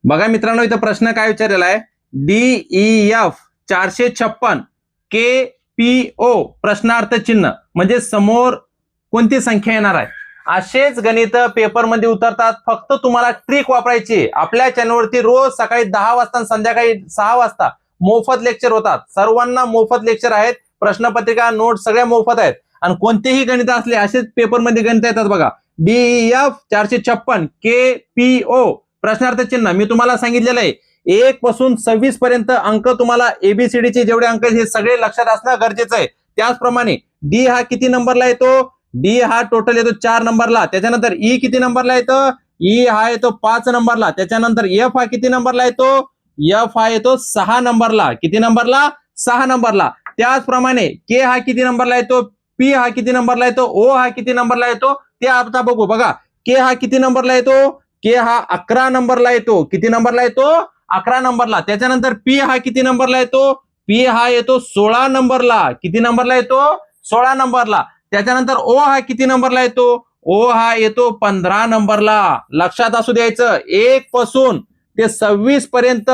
बघा मित्रांनो, इथं प्रश्न काय विचारलेला आहे, DEF 456 KPO प्रश्नार्थ चिन्ह म्हणजे समोर कोणती संख्या येणार आहे. असेच गणित पेपरमध्ये उतरतात. फक्त तुम्हाला ट्रिक वापरायची. आपल्या चॅनलवरती रोज सकाळी 10 वाजता आणि संध्याकाळी 6 वाजता मोफत लेक्चर होतात. सर्वांना मोफत लेक्चर आहेत. प्रश्नपत्रिका नोट सगळ्या मोफत आहेत. आणि कोणतेही गणित असले असेच पेपरमध्ये गणित येतात बघा. DEF 456 KPO प्रश्नार्थ चिन्ह मी तुम्हाला सांगितलेलं आहे. 1 पासून 26 पर्यंत अंक तुम्हाला ABCD चे जेवढे अंक हे सगळे लक्षात असणं गरजेचं आहे. त्याचप्रमाणे डी हा किती नंबरला येतो? डी हा टोटल येतो 4 नंबरला. त्याच्यानंतर ई किती नंबरला येतो? ई हा येतो 5 नंबरला. त्याच्यानंतर एफ हा किती नंबरला येतो? एफ हा येतो 6 नंबरला. किती नंबरला? 6 नंबरला. त्याचप्रमाणे के हा किती नंबरला येतो? पी हा किती नंबरला येतो? ओ हा किती नंबरला येतो? ते आता बघू. बघा, के हा किती नंबरला येतो? के हा 11 नंबरला येतो. किती नंबरला येतो? 11 नंबरला. त्याच्यानंतर पी हा किती नंबरला येतो? पी हा येतो 16 नंबरला. किती नंबरला येतो? 16 नंबरला. त्याच्यानंतर ओ हा किती नंबरला येतो? ओ हा येतो 15 नंबरला. लक्षात असू द्यायचं, 1 पासून ते 26 पर्यंत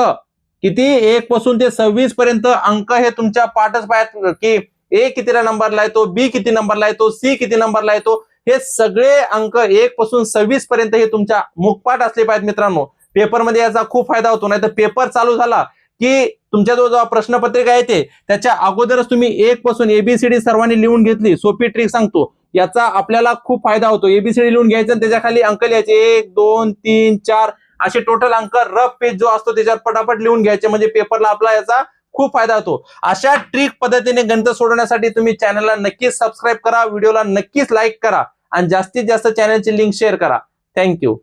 किती? 1 पासून ते 26 पर्यंत अंक हे तुमच्या पाठच पायात की ए कितीला नंबरला येतो, बी किती नंबरला येतो, सी किती नंबरला येतो, हे सगळे अंक 1 पासून 26 पर्यंत हे तुमच्या मुखपाठ असले पाहिजेत मित्रांनो. पेपरमध्ये याचा खूप फायदा होतो. नाही तर पेपर चालू झाला की तुमच्याजवळ जेव्हा प्रश्नपत्रिका येते त्याच्या अगोदरच तुम्ही 1 पासून ABCD सर्वांनी लिहून घेतली. सोपी ट्रिक सांगतो, याचा आपल्याला खूप फायदा होतो. ABCD लिहून घ्यायचं आणि त्याच्या खाली अंक लिहायचे 1 2 3 4 असे टोटल अंक रफ पेज जो असतो त्याच्यावर पटापट लिहून घ्यायचे. म्हणजे पेपरला आपला याचा खूप फायदा होतो. अशा ट्रिक पद्धतीने गणित सोडवण्यासाठी तुम्ही चॅनलला नक्कीच सबस्क्राईब करा, व्हिडिओला नक्कीच लाईक करा आणि जास्तीत जास्त चॅनलची लिंक शेअर करा. थँक्यू.